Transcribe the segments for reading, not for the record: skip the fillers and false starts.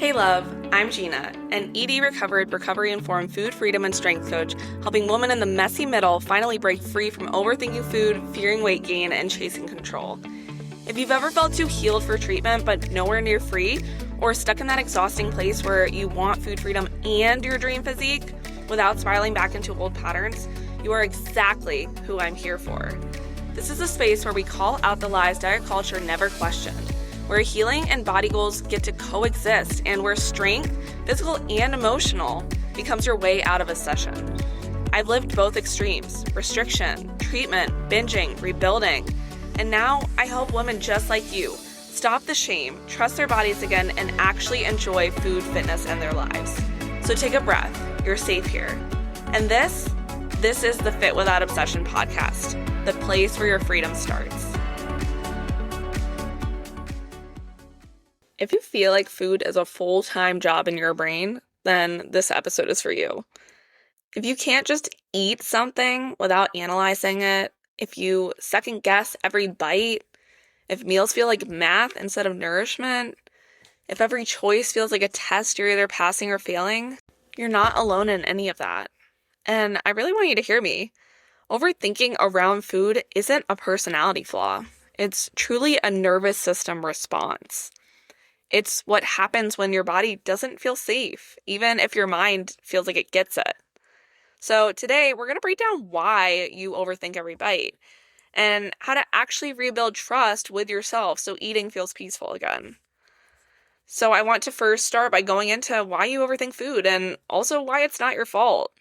Hey love, I'm Gena, an ED recovered, recovery-informed food freedom and strength coach, helping women in the messy middle finally break free from overthinking food, fearing weight gain, and chasing control. If you've ever felt too healed for treatment but nowhere near free, or stuck in that exhausting place where you want food freedom and your dream physique without spiraling back into old patterns, you are exactly who I'm here for. This is a space where we call out the lies diet culture never questioned, where healing and body goals get to coexist, and where strength, physical and emotional, becomes your way out of a session. I've lived both extremes: restriction, treatment, binging, rebuilding, and now I help women just like you stop the shame, trust their bodies again, and actually enjoy food, fitness, and their lives. So take a breath, you're safe here. And this is the Fit Without Obsession podcast, the place where your freedom starts. If you feel like food is a full-time job in your brain, then this episode is for you. If you can't just eat something without analyzing it, if you second guess every bite, if meals feel like math instead of nourishment, if every choice feels like a test you're either passing or failing, you're not alone in any of that. And I really want you to hear me. Overthinking around food isn't a personality flaw. It's truly a nervous system response. It's what happens when your body doesn't feel safe, even if your mind feels like it gets it. So today, we're going to break down why you overthink every bite and how to actually rebuild trust with yourself so eating feels peaceful again. So I want to first start by going into why you overthink food and also why it's not your fault.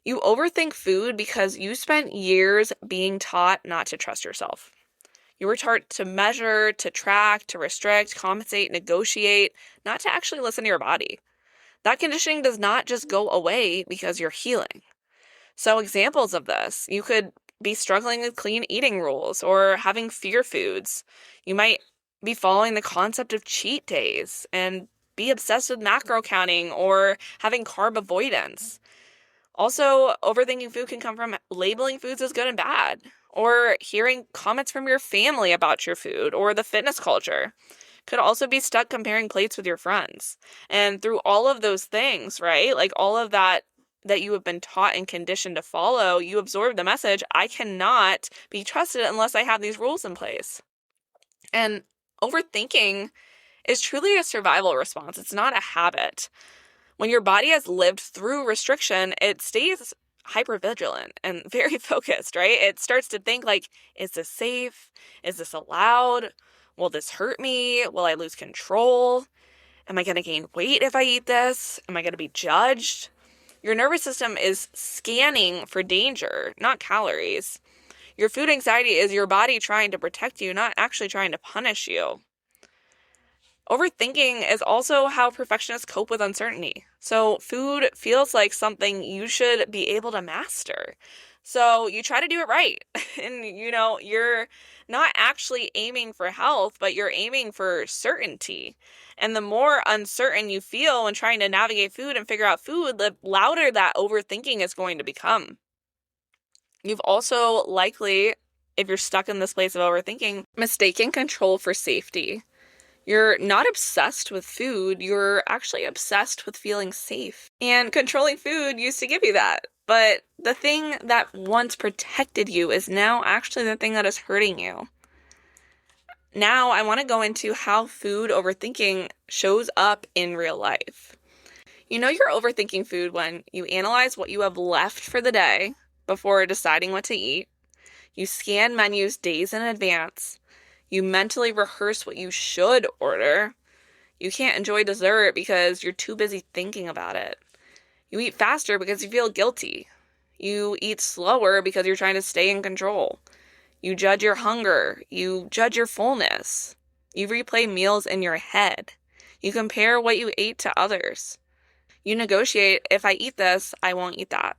You overthink food because you spent years being taught not to trust yourself. You were taught to measure, to track, to restrict, compensate, negotiate, not to actually listen to your body. That conditioning does not just go away because you're healing. So examples of this, you could be struggling with clean eating rules or having fear foods. You might be following the concept of cheat days and be obsessed with macro counting or having carb avoidance. Also, overthinking food can come from labeling foods as good and bad, or hearing comments from your family about your food or the fitness culture. Could also be stuck comparing plates with your friends. And through all of those things, right, like all of that you have been taught and conditioned to follow, you absorb the message, I cannot be trusted unless I have these rules in place. And overthinking is truly a survival response. It's not a habit. When your body has lived through restriction, it stays hypervigilant and very focused, right? It starts to think like, is this safe? Is this allowed? Will this hurt me? Will I lose control? Am I going to gain weight if I eat this? Am I going to be judged? Your nervous system is scanning for danger, not calories. Your food anxiety is your body trying to protect you, not actually trying to punish you. Overthinking is also how perfectionists cope with uncertainty. So food feels like something you should be able to master. So you try to do it right. And, you're not actually aiming for health, but you're aiming for certainty. And the more uncertain you feel when trying to navigate food and figure out food, the louder that overthinking is going to become. You've also likely, if you're stuck in this place of overthinking, mistaken control for safety. You're not obsessed with food, you're actually obsessed with feeling safe. And controlling food used to give you that. But the thing that once protected you is now actually the thing that is hurting you. Now I want to go into how food overthinking shows up in real life. You know you're overthinking food when you analyze what you have left for the day before deciding what to eat. You scan menus days in advance. You mentally rehearse what you should order. You can't enjoy dessert because you're too busy thinking about it. You eat faster because you feel guilty. You eat slower because you're trying to stay in control. You judge your hunger. You judge your fullness. You replay meals in your head. You compare what you ate to others. You negotiate, if I eat this, I won't eat that.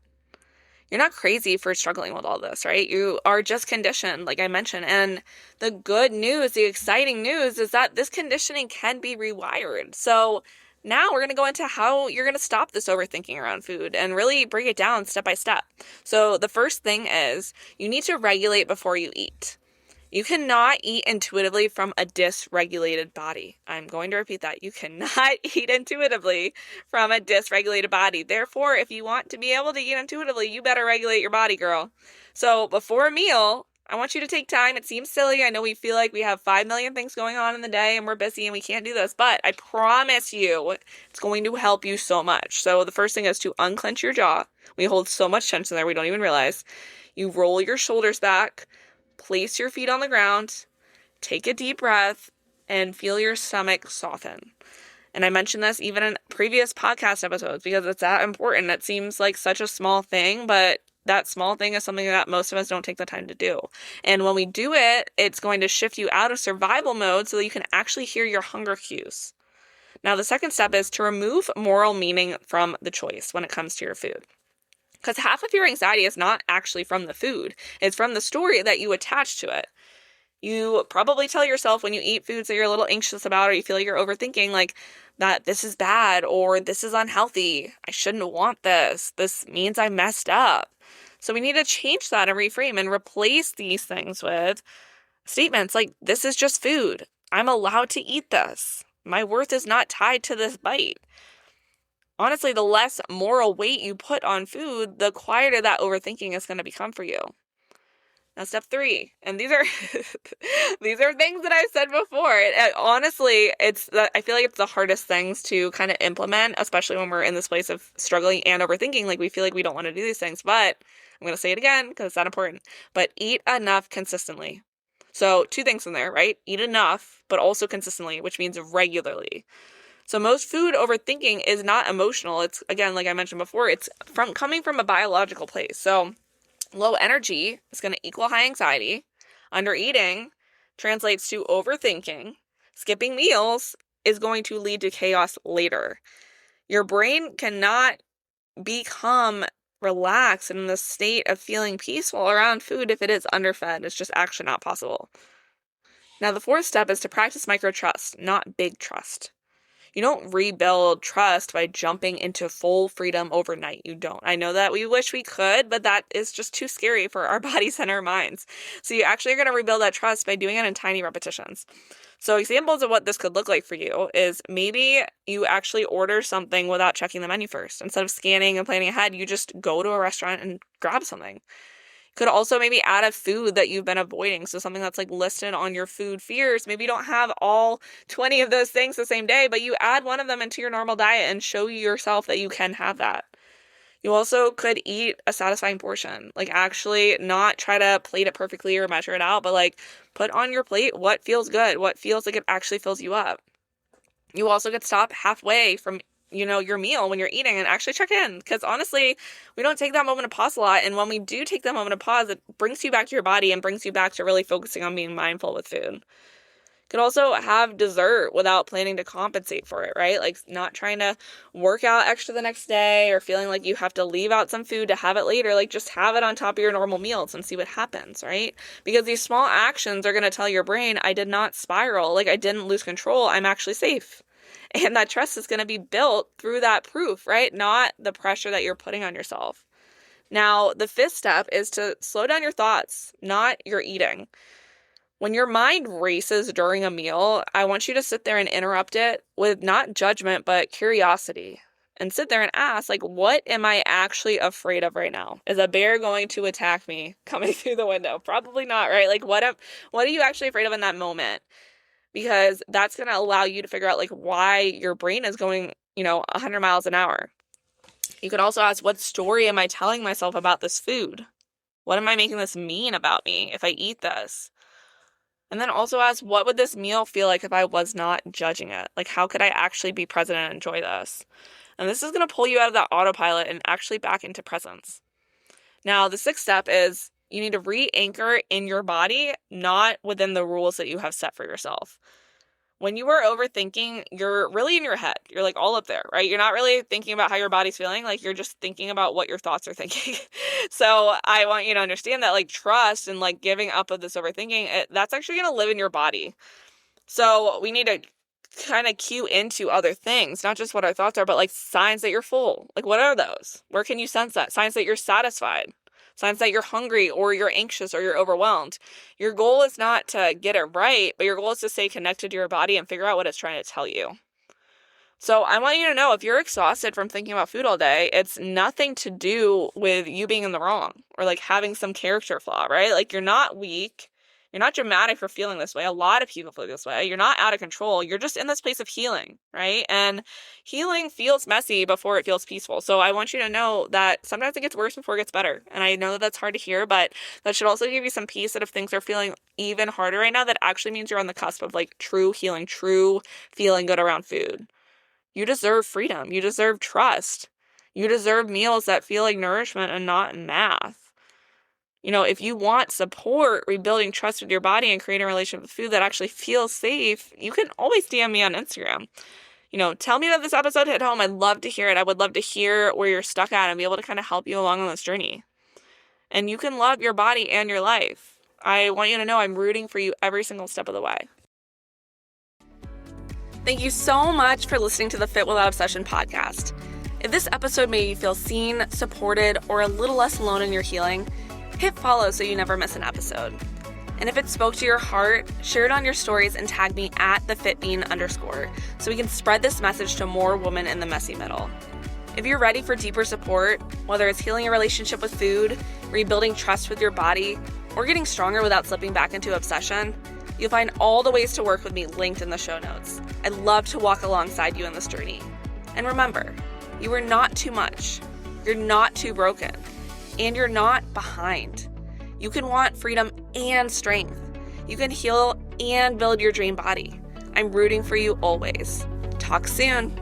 You're not crazy for struggling with all this, right? You are just conditioned, like I mentioned. And the good news, the exciting news is that this conditioning can be rewired. So now we're going to go into how you're going to stop this overthinking around food and really break it down step by step. So the first thing is you need to regulate before you eat. You cannot eat intuitively from a dysregulated body. I'm going to repeat that. You cannot eat intuitively from a dysregulated body. Therefore, if you want to be able to eat intuitively, you better regulate your body, girl. So before a meal, I want you to take time. It seems silly. I know we feel like we have 5 million things going on in the day and we're busy and we can't do this, but I promise you it's going to help you so much. So the first thing is to unclench your jaw. We hold so much tension there we don't even realize. You roll your shoulders back. Place your feet on the ground, take a deep breath, and feel your stomach soften. And I mentioned this even in previous podcast episodes because it's that important. It seems like such a small thing, but that small thing is something that most of us don't take the time to do. And when we do it, it's going to shift you out of survival mode so that you can actually hear your hunger cues. Now, the second step is to remove moral meaning from the choice when it comes to your food. Because half of your anxiety is not actually from the food. It's from the story that you attach to it. You probably tell yourself when you eat foods that you're a little anxious about or you feel like you're overthinking, like that this is bad or this is unhealthy. I shouldn't want this. This means I messed up. So we need to change that and reframe and replace these things with statements like, this is just food. I'm allowed to eat this. My worth is not tied to this bite. Honestly, the less moral weight you put on food, the quieter that overthinking is going to become for you. Now, step 3, and these are these are things that I've said before. Honestly, I feel like it's the hardest things to kind of implement, especially when we're in this place of struggling and overthinking. Like we feel like we don't want to do these things, but I'm going to say it again because it's that important. But eat enough consistently. So 2 things in there, right? Eat enough, but also consistently, which means regularly. So most food overthinking is not emotional. It's, again, like I mentioned before, it's coming from a biological place. So low energy is going to equal high anxiety. Undereating translates to overthinking. Skipping meals is going to lead to chaos later. Your brain cannot become relaxed and in the state of feeling peaceful around food if it is underfed. It's just actually not possible. Now, the 4th step is to practice micro trust, not big trust. You don't rebuild trust by jumping into full freedom overnight. You don't. I know that we wish we could, but that is just too scary for our bodies and our minds. So you actually are going to rebuild that trust by doing it in tiny repetitions. So examples of what this could look like for you is maybe you actually order something without checking the menu first. Instead of scanning and planning ahead, you just go to a restaurant and grab something. Could also maybe add a food that you've been avoiding. So something that's like listed on your food fears. Maybe you don't have all 20 of those things the same day, but you add one of them into your normal diet and show yourself that you can have that. You also could eat a satisfying portion. Like actually not try to plate it perfectly or measure it out, but like put on your plate what feels good, what feels like it actually fills you up. You also could stop halfway from your meal when you're eating and actually check in. Because honestly, we don't take that moment of pause a lot. And when we do take that moment of pause, it brings you back to your body and brings you back to really focusing on being mindful with food. You could also have dessert without planning to compensate for it, right? Like not trying to work out extra the next day or feeling like you have to leave out some food to have it later. Like just have it on top of your normal meals and see what happens, right? Because these small actions are going to tell your brain, I did not spiral. Like I didn't lose control. I'm actually safe. And that trust is going to be built through that proof, right? Not the pressure that you're putting on yourself. Now, the 5th step is to slow down your thoughts, not your eating. When your mind races during a meal, I want you to sit there and interrupt it with not judgment, but curiosity. And sit there and ask, like, what am I actually afraid of right now? Is a bear going to attack me coming through the window? Probably not, right? Like, what are you actually afraid of in that moment? Because that's going to allow you to figure out like why your brain is going, 100 miles an hour. You could also ask, what story am I telling myself about this food? What am I making this mean about me if I eat this? And then also ask, what would this meal feel like if I was not judging it? Like, how could I actually be present and enjoy this? And this is going to pull you out of that autopilot and actually back into presence. Now, the 6th step is you need to re-anchor in your body, not within the rules that you have set for yourself. When you are overthinking, you're really in your head. You're like all up there, right? You're not really thinking about how your body's feeling. Like you're just thinking about what your thoughts are thinking. So I want you to understand that like trust and like giving up of this overthinking, that's actually going to live in your body. So we need to kind of cue into other things, not just what our thoughts are, but like signs that you're full. Like what are those? Where can you sense that? Signs that you're satisfied. signs that you're hungry or you're anxious or you're overwhelmed. Your goal is not to get it right, but your goal is to stay connected to your body and figure out what it's trying to tell you. So I want you to know, if you're exhausted from thinking about food all day, it's nothing to do with you being in the wrong or like having some character flaw, right? Like, you're not weak. You're not dramatic for feeling this way. A lot of people feel this way. You're not out of control. You're just in this place of healing, right? And healing feels messy before it feels peaceful. So I want you to know that sometimes it gets worse before it gets better. And I know that that's hard to hear, but that should also give you some peace that if things are feeling even harder right now, that actually means you're on the cusp of like true healing, true feeling good around food. You deserve freedom. You deserve trust. You deserve meals that feel like nourishment and not math. If you want support rebuilding trust with your body and creating a relationship with food that actually feels safe, you can always DM me on Instagram. Tell me that this episode hit home. I'd love to hear it. I would love to hear where you're stuck at and be able to kind of help you along on this journey. And you can love your body and your life. I want you to know I'm rooting for you every single step of the way. Thank you so much for listening to the Fit Without Obsession podcast. If this episode made you feel seen, supported, or a little less alone in your healing, hit follow so you never miss an episode. And if it spoke to your heart, share it on your stories and tag me at @thefitbean_ so we can spread this message to more women in the messy middle. If you're ready for deeper support, whether it's healing your relationship with food, rebuilding trust with your body, or getting stronger without slipping back into obsession, you'll find all the ways to work with me linked in the show notes. I'd love to walk alongside you in this journey. And remember, you are not too much, you're not too broken, and you're not behind. You can want freedom and strength. You can heal and build your dream body. I'm rooting for you always. Talk soon.